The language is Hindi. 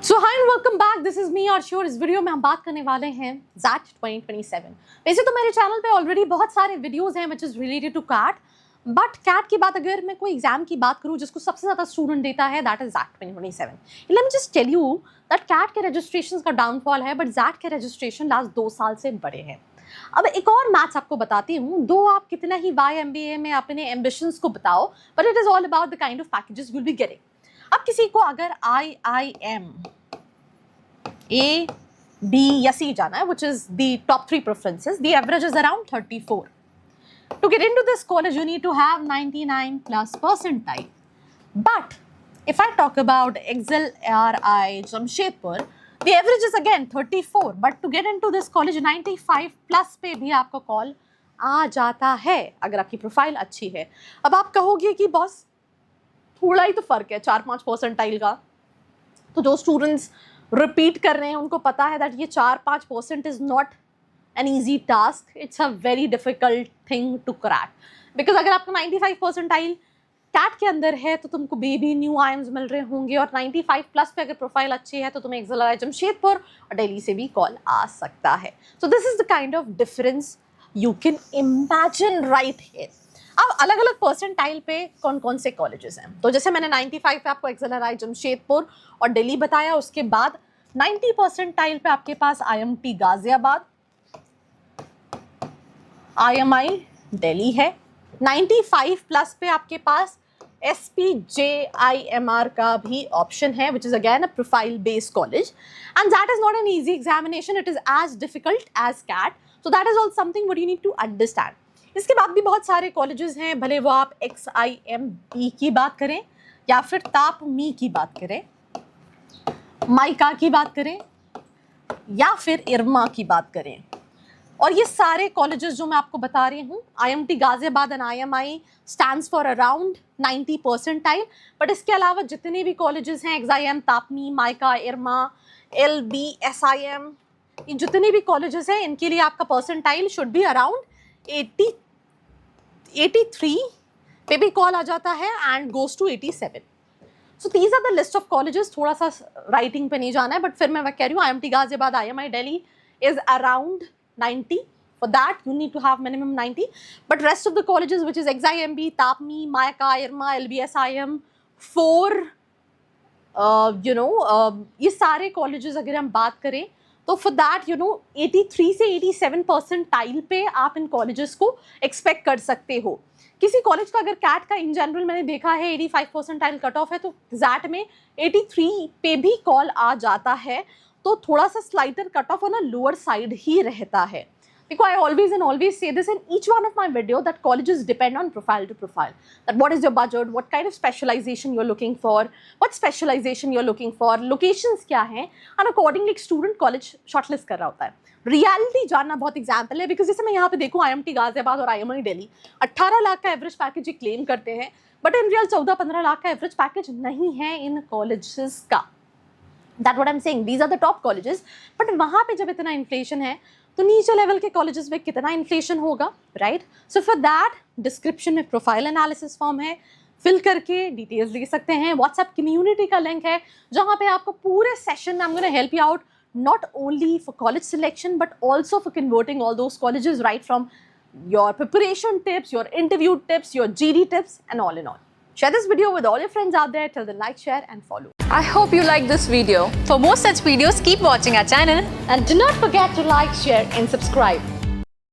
So hi and welcome back, this is me और श्योर। इस वीडियो में हम बात करने वाले हैं ज़ैट 2027। वैसे तो मेरे चैनल पे ऑलरेडी बहुत सारे वीडियोस हैं which is related to CAT, but CAT की बात अगर मैं कोई एग्जाम की बात करूँ जिसको सबसे ज़्यादा स्टूडेंट देता है, that is XAT 2027। Let me just tell you that CAT के रजिस्ट्रेशन का डाउनफॉल है, बट ज़ैट के रजिस्ट्रेशन लास्ट 2 साल से बड़े हैं। अब एक और मैथ्स आपको बताती हूँ, दो आप कितना ही YMBA में अपने एम्बिशंस को बताओ, but it is all about the kind of packages you will be getting. अब किसी को अगर IIM A, B या C जाना है, which is the top 3 preferences, the average is around 34. To get into this college, you need to have 99 plus percentile. But if I talk about XLRI Jamshedpur, the average is again 34. But to get into this college, 95 plus पे भी आपको कॉल आ जाता है अगर आपकी प्रोफाइल अच्छी है। अब आप कहोगे कि बॉस थोड़ा ही तो फर्क है 4-5 परसेंटाइल का, तो जो स्टूडेंट्स रिपीट कर रहे हैं उनको पता है दैट ये 4-5% is not an easy task, it's a very difficult thing to crack. Because अगर आपका 95 परसेंटाइल कैट के अंदर है तो तुमको बेबी न्यू आइम्स मिल रहे होंगे, और 95 प्लस पे अगर प्रोफाइल अच्छी है तो तुम्हें XLRI जमशेदपुर और दिल्ली से भी कॉल आ सकता है। So this is the kind of difference you can imagine right here. अब अलग अलग परसेंटाइल पे कौन कौन से कॉलेजेस हैं, तो जैसे मैंने 95 पे आपको XLRI जमशेदपुर और दिल्ली बताया, उसके बाद 90 परसेंटाइल पे आपके पास IMT गाजियाबाद, IMI दिल्ली है। 95 प्लस पे आपके पास SPJIMR का भी ऑप्शन है, which is again a profile based college, and that is not an easy examination, it is as difficult as CAT, so that is all something what you need to understand. इसके बाद भी बहुत सारे कॉलेजेस हैं, भले वो आप XIMB की बात करें या फिर तापमी की बात करें, माइका की बात करें या फिर इरमा की बात करें, और ये सारे कॉलेजेस जो मैं आपको बता रही हूँ, IMT Ghaziabad and IMI stands for around 90 percentile. But इसके अलावा जितने भी कॉलेजेस हैं, XIM, तापमी, माइका, इरमा, LB, SIM, ये जितने भी कॉलेजेस हैं, इनके लिए आपका परसेंटाइल शुड बी अराउंड 83 पे भी कॉल आ जाता है and goes to 87। So these are the list of colleges. थोड़ा सा राइटिंग पे नहीं जाना है, बट फिर मैं कह रही हूँ IMT Ghaziabad, IMI Delhi is around 90. For that you need to have minimum 90. But rest of the colleges, which is XIMB, Tapmi, Maika, Irma, LBSIM, 4, ये सारे colleges अगर हम बात करें तो for that 83 से 87 परसेंटाइल पे आप इन कॉलेजेस को एक्सपेक्ट कर सकते हो। किसी कॉलेज का अगर कैट का इन जनरल मैंने देखा है 85 परसेंटाइल कट ऑफ है, तो ज़ैट में 83 पे भी कॉल आ जाता है, तो थोड़ा सा slighter cut off on a lower side ही रहता है। Because I always say this in each one of my video that colleges depend on profile to profile. That what is your budget, what kind of specialization you're looking for, what specialization you're looking for, locations क्या हैं, and accordingly एक student college shortlist कर रहा होता है। रियलिटी जानना बहुत एग्जाम्पल है, बिकॉज जैसे मैं यहाँ पे देखूँ IMT गाजियाबाद और IMI दिल्ली 18 लाख का एवरेज पैकेज क्लेम करते हैं, बट इन रियल 14-15 लाख का एवरेज पैकेज नहीं है इन कॉलेजेस का। That what I'm saying, these are the top colleges, but वहाँ पे जब इतना इन्फ्लेशन है तो नीचे लेवल के कॉलेजेस में कितना इन्फ्लेशन होगा, right? So for that description में प्रोफाइल एनालिसिस फॉर्म है, फिल करके डिटेल्स ले सकते हैं। व्हाट्सएप कम्युनिटी का लिंक है जहाँ पे आपको पूरे सेशन में I'm going to help you out not only for college selection but also for converting all those colleges, right from your preparation tips, your interview tips, your GD tips, and all in all. Share this video with all your friends out there. Till then, like, share and follow. I hope you like this video. For more such videos, keep watching our channel. And do not forget to like, share and subscribe.